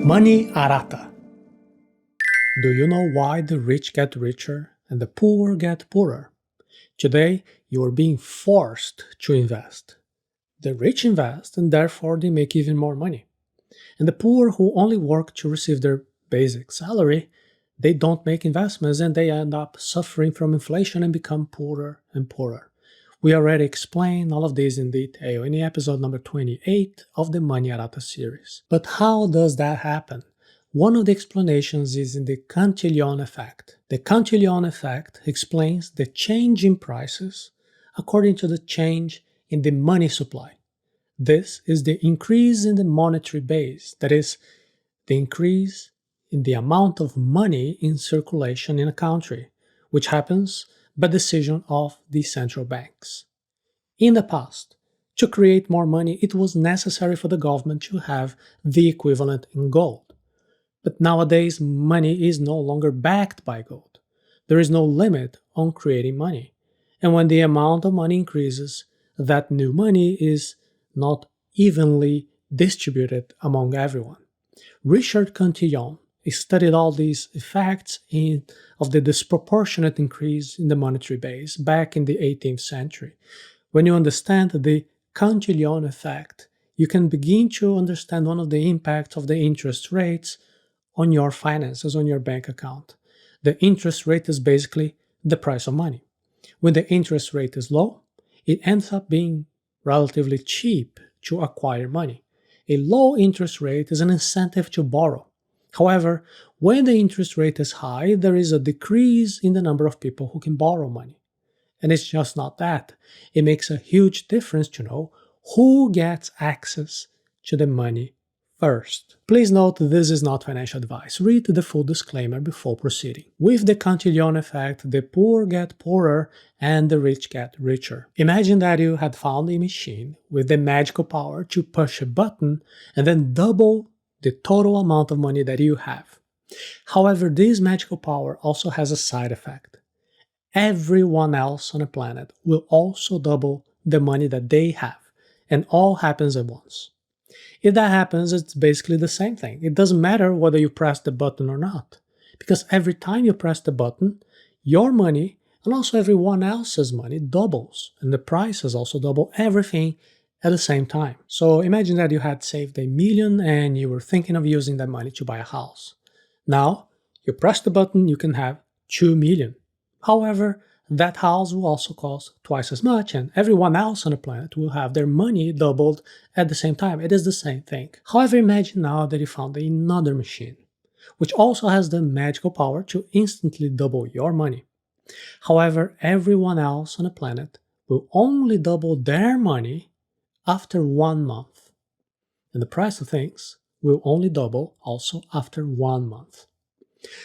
Money Arata. Do you know why the rich get richer and the poor get poorer? Today, you are being forced to invest. The rich invest and therefore they make even more money. And the poor who only work to receive their basic salary, they don't make investments and they end up suffering from inflation and become poorer and poorer. We already explained all of this in detail in the episode number 28 of the Money Arata series. But how does that happen? One of the explanations is in the Cantillon Effect. The Cantillon Effect explains the change in prices according to the change in the money supply. This is the increase in the monetary base, that is, the increase in the amount of money in circulation in a country, which happens by decision of the central banks. In the past, to create more money, it was necessary for the government to have the equivalent in gold. But nowadays, money is no longer backed by gold. There is no limit on creating money. And when the amount of money increases, that new money is not evenly distributed among everyone. Richard Cantillon studied all these effects of the disproportionate increase in the monetary base back in the 18th century. When you understand the Cantillon effect, you can begin to understand one of the impacts of the interest rates on your finances, on your bank account. The interest rate is basically the price of money. When the interest rate is low, it ends up being relatively cheap to acquire money. A low interest rate is an incentive to borrow. However, when the interest rate is high, there is a decrease in the number of people who can borrow money. And it's just not that. It makes a huge difference to know who gets access to the money first. Please note this is not financial advice. Read the full disclaimer before proceeding. With the Cantillon effect, the poor get poorer and the rich get richer. Imagine that you had found a machine with the magical power to push a button and then double the total amount of money that you have. However, this magical power also has a side effect. Everyone else on the planet will also double the money that they have, and all happens at once. If that happens, it's basically the same thing. It doesn't matter whether you press the button or not, because every time you press the button, your money and also everyone else's money doubles, and the prices also double, everything at the same time. So imagine that you had saved $1 million and you were thinking of using that money to buy a house. Now, you press the button, you can have $2 million. However, that house will also cost twice as much, and everyone else on the planet will have their money doubled at the same time. It is the same thing. However, imagine now that you found another machine, which also has the magical power to instantly double your money. However, everyone else on the planet will only double their money after 1 month. And the price of things will only double also after 1 month.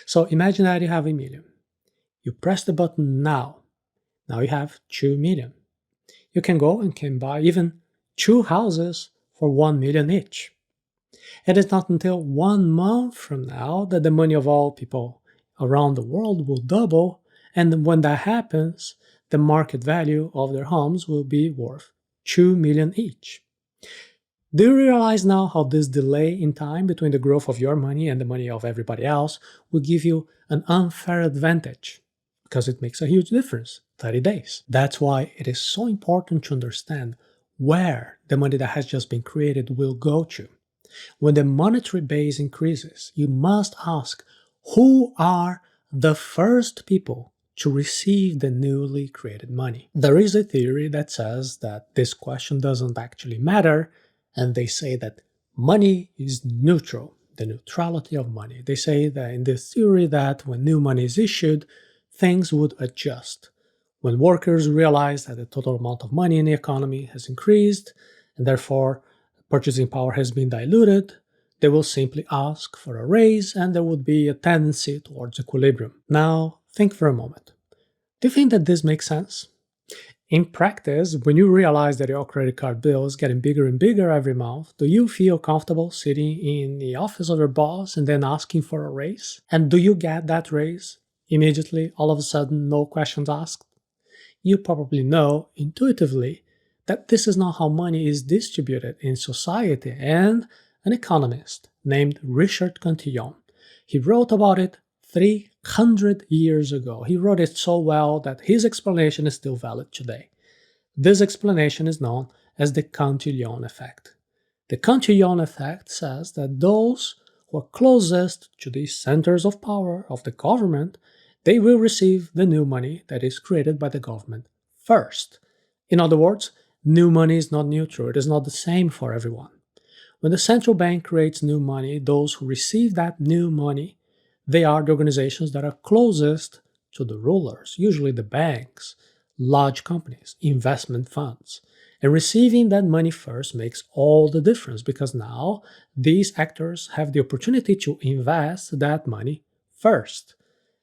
So imagine that you have $1 million. You press the button now. Now you have $2 million. You can go and can buy even 2 houses for $1 million each. It is not until 1 month from now that the money of all people around the world will double, and when that happens, the market value of their homes will be worth $2 million each. Do you realize now how this delay in time between the growth of your money and the money of everybody else will give you an unfair advantage? Because it makes a huge difference, 30 days. That's why it is so important to understand where the money that has just been created will go to. When the monetary base increases, you must ask, who are the first people to receive the newly created money? There is a theory that says that this question doesn't actually matter, and they say that money is neutral, the neutrality of money. They say that in this theory that when new money is issued, things would adjust. When workers realize that the total amount of money in the economy has increased, and therefore purchasing power has been diluted, they will simply ask for a raise and there would be a tendency towards equilibrium. Now, think for a moment. Do you think that this makes sense? In practice, when you realize that your credit card bill is getting bigger and bigger every month, do you feel comfortable sitting in the office of your boss and then asking for a raise? And do you get that raise immediately, all of a sudden, no questions asked? You probably know intuitively that this is not how money is distributed in society, and an economist named Richard Cantillon. He wrote about it 300 years ago. He wrote it so well that his explanation is still valid today. This explanation is known as the Cantillon Effect. The Cantillon Effect says that those who are closest to the centers of power of the government, they will receive the new money that is created by the government first. In other words, new money is not neutral, it is not the same for everyone. When the central bank creates new money, those who receive that new money, they are the organizations that are closest to the rulers, usually the banks, large companies, investment funds. And receiving that money first makes all the difference because now these actors have the opportunity to invest that money first.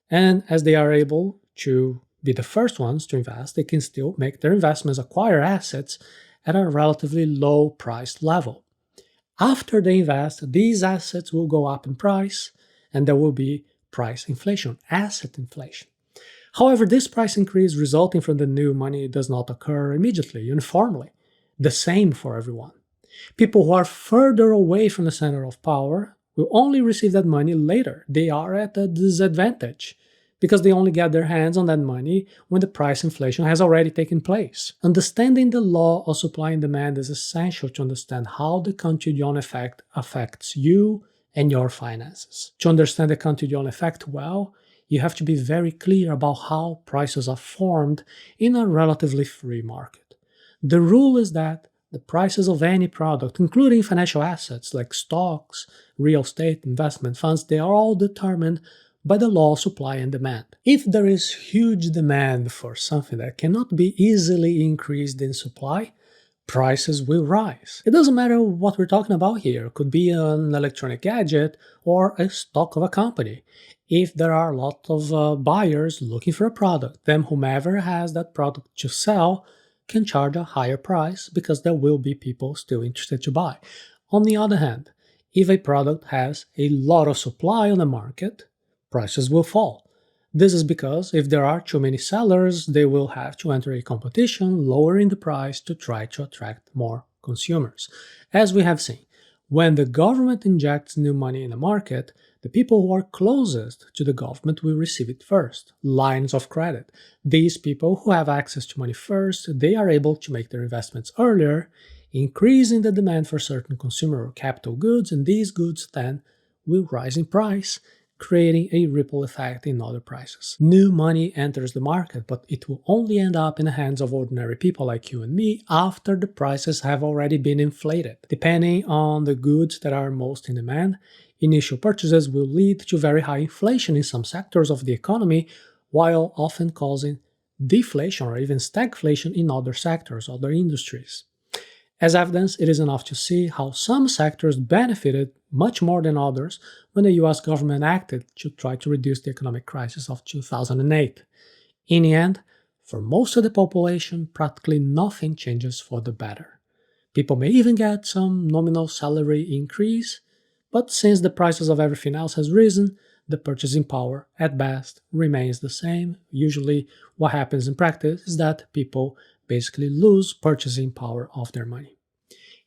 And as they are able to be the first ones to invest, they can still make their investments acquire assets at a relatively low price level. After they invest, these assets will go up in price and there will be price inflation, asset inflation. However, this price increase resulting from the new money does not occur immediately, uniformly, the same for everyone. People who are further away from the center of power will only receive that money later. They are at a disadvantage because they only get their hands on that money when the price inflation has already taken place. Understanding the law of supply and demand is essential to understand how the Cantillon effect affects you and your finances. To understand the Cantillon effect well, you have to be very clear about how prices are formed in a relatively free market. The rule is that the prices of any product, including financial assets like stocks, real estate, investment funds, they are all determined by the law of supply and demand. If there is huge demand for something that cannot be easily increased in supply, prices will rise. It doesn't matter what we're talking about here. It could be an electronic gadget or a stock of a company. If there are a lot of buyers looking for a product, then whomever has that product to sell can charge a higher price because there will be people still interested to buy. On the other hand, if a product has a lot of supply on the market, prices will fall. This is because if there are too many sellers, they will have to enter a competition, lowering the price to try to attract more consumers. As we have seen, when the government injects new money in the market, the people who are closest to the government will receive it first. Lines of credit. These people who have access to money first, they are able to make their investments earlier, increasing the demand for certain consumer or capital goods, and these goods then will rise in price, creating a ripple effect in other prices. New money enters the market, but it will only end up in the hands of ordinary people like you and me after the prices have already been inflated. Depending on the goods that are most in demand, initial purchases will lead to very high inflation in some sectors of the economy, while often causing deflation or even stagflation in other sectors, other industries. As evidence, it is enough to see how some sectors benefited much more than others when the US government acted to try to reduce the economic crisis of 2008. In the end, for most of the population, practically nothing changes for the better. People may even get some nominal salary increase, but since the prices of everything else has risen, the purchasing power, at best, remains the same. Usually, what happens in practice is that people basically lose purchasing power of their money.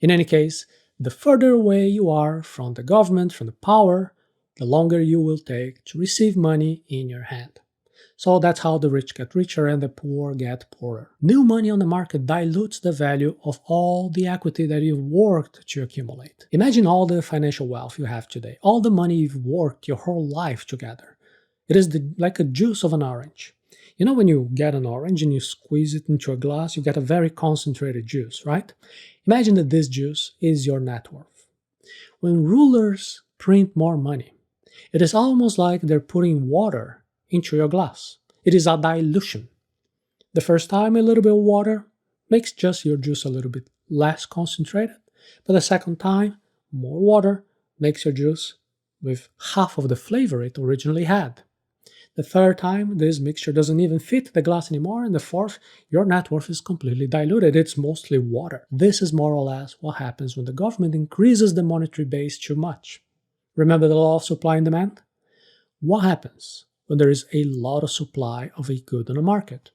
In any case, the further away you are from the government, from the power, the longer you will take to receive money in your hand. So that's how the rich get richer and the poor get poorer. New money on the market dilutes the value of all the equity that you've worked to accumulate. Imagine all the financial wealth you have today, all the money you've worked your whole life together. It is like a juice of an orange. You know when you get an orange and you squeeze it into a glass, you get a very concentrated juice, right? Imagine that this juice is your net worth. When rulers print more money, it is almost like they're putting water into your glass. It is a dilution. The first time a little bit of water makes just your juice a little bit less concentrated, but the second time, more water makes your juice with half of the flavor it originally had. The third time, this mixture doesn't even fit the glass anymore, and the fourth, your net worth is completely diluted. It's mostly water. This is more or less what happens when the government increases the monetary base too much. Remember the law of supply and demand? What happens when there is a lot of supply of a good on the market?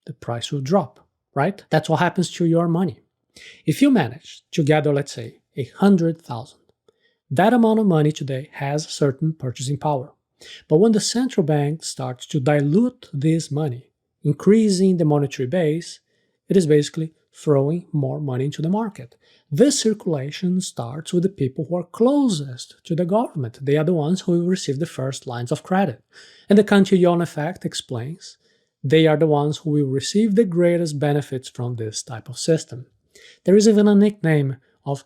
The price will drop, right? That's what happens to your money. If you manage to gather, let's say, 100,000, That amount of money today has a certain purchasing power. But when the central bank starts to dilute this money, increasing the monetary base, it is basically throwing more money into the market. This circulation starts with the people who are closest to the government. They are the ones who will receive the first lines of credit. And the Cantillon Effect explains they are the ones who will receive the greatest benefits from this type of system. There is even a nickname of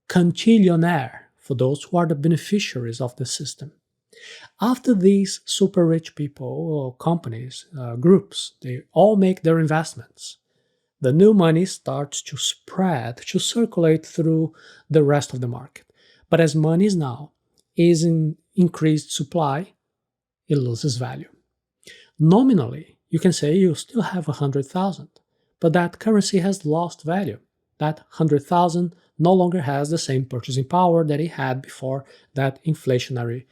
Cantillionaire for those who are the beneficiaries of the system. After these super rich people or companies, groups, they all make their investments, the new money starts to spread, to circulate through the rest of the market. But as money is now is in increased supply, it loses value. Nominally, you can say you still have 100,000, but that currency has lost value. That 100,000 no longer has the same purchasing power that it had before that inflationary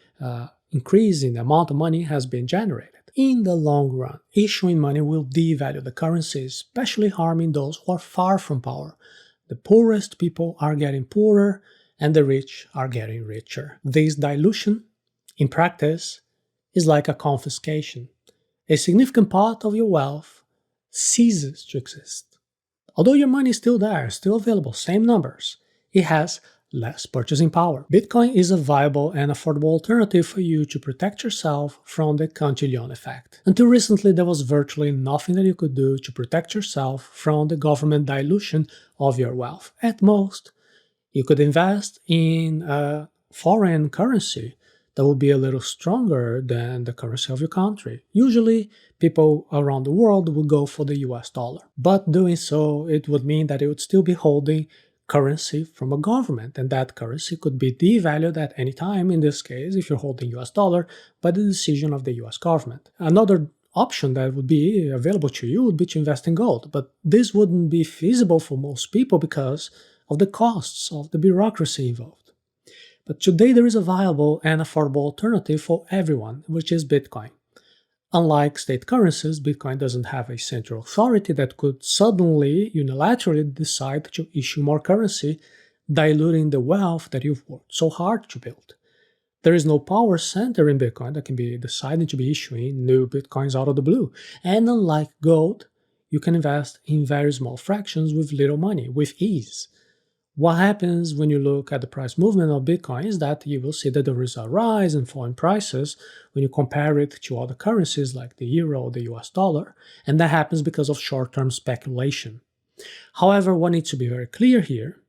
increase in the amount of money has been generated. In the long run, issuing money will devalue the currency, especially harming those who are far from power. The poorest people are getting poorer, and the rich are getting richer. This dilution, in practice, is like a confiscation. A significant part of your wealth ceases to exist. Although your money is still there, still available, same numbers, it has less purchasing power. Bitcoin is a viable and affordable alternative for you to protect yourself from the Cantillon effect. Until recently, there was virtually nothing that you could do to protect yourself from the government dilution of your wealth. At most, you could invest in a foreign currency that will be a little stronger than the currency of your country. Usually, people around the world would go for the US dollar. But doing so, it would mean that it would still be holding currency from a government, and that currency could be devalued at any time, in this case, if you're holding US dollar, by the decision of the US government. Another option that would be available to you would be to invest in gold, but this wouldn't be feasible for most people because of the costs of the bureaucracy involved. But today there is a viable and affordable alternative for everyone, which is Bitcoin. Unlike state currencies, Bitcoin doesn't have a central authority that could suddenly, unilaterally decide to issue more currency, diluting the wealth that you've worked so hard to build. There is no power center in Bitcoin that can be deciding to be issuing new Bitcoins out of the blue. And unlike gold, you can invest in very small fractions with little money, with ease. What happens when you look at the price movement of Bitcoin is that you will see that there is a rise and fall in prices when you compare it to other currencies like the euro or the US dollar, and that happens because of short-term speculation. However, what needs to be very clear here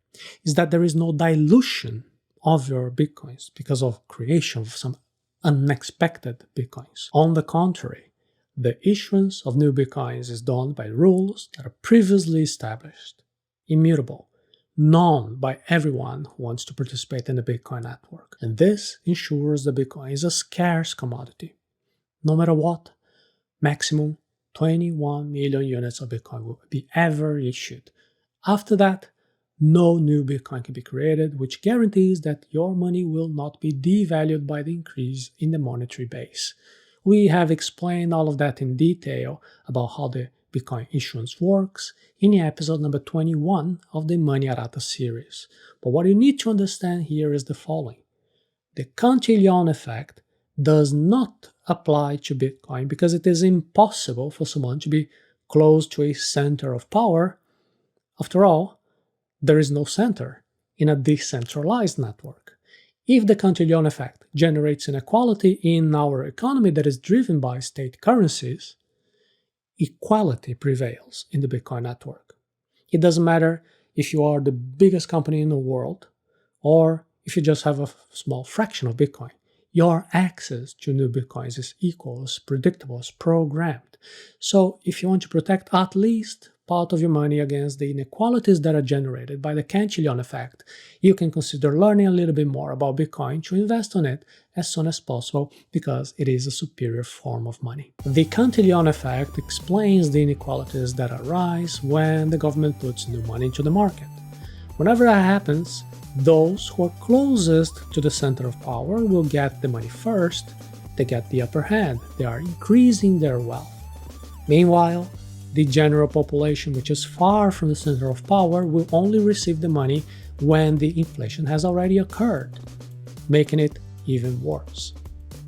is that there is no dilution of your Bitcoins because of creation of some unexpected Bitcoins. On the contrary, the issuance of new Bitcoins is done by rules that are previously established, immutable, known by everyone who wants to participate in the Bitcoin network. And this ensures that Bitcoin is a scarce commodity. No matter what, maximum 21 million units of Bitcoin will be ever issued. After that, no new Bitcoin can be created, which guarantees that your money will not be devalued by the increase in the monetary base. We have explained all of that in detail about how the Bitcoin issuance works in episode number 21 of the Money Arata series. But what you need to understand here is the following. The Cantillon effect does not apply to Bitcoin because it is impossible for someone to be close to a center of power. After all, there is no center in a decentralized network. If the Cantillon effect generates inequality in our economy that is driven by state currencies, equality prevails in the Bitcoin network. It doesn't matter if you are the biggest company in the world or if you just have a small fraction of Bitcoin. Your access to new Bitcoins is equal, is predictable, is programmed. So if you want to protect at least part of your money against the inequalities that are generated by the Cantillon effect, you can consider learning a little bit more about Bitcoin to invest on it as soon as possible because it is a superior form of money. The Cantillon effect explains the inequalities that arise when the government puts new money into the market. Whenever that happens, those who are closest to the center of power will get the money first. They get the upper hand. They are increasing their wealth. Meanwhile, the general population, which is far from the center of power, will only receive the money when the inflation has already occurred. making it even worse.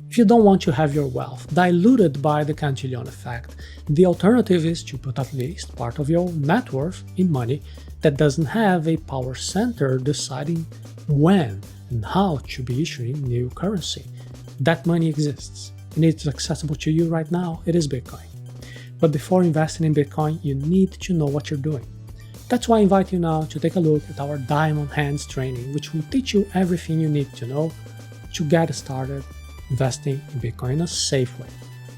If you don't want to have your wealth diluted by the Cantillon effect, the alternative is to put at least part of your net worth in money that doesn't have a power center deciding when and how to be issuing new currency. That money exists, and it's accessible to you right now. It is Bitcoin. But before investing in Bitcoin, you need to know what you're doing. That's why I invite you now to take a look at our Diamond Hands training, which will teach you everything you need to know to get started investing in Bitcoin in a safe way.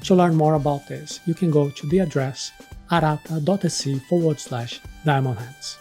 To learn more about this, you can go to the address arata.se/diamondhands.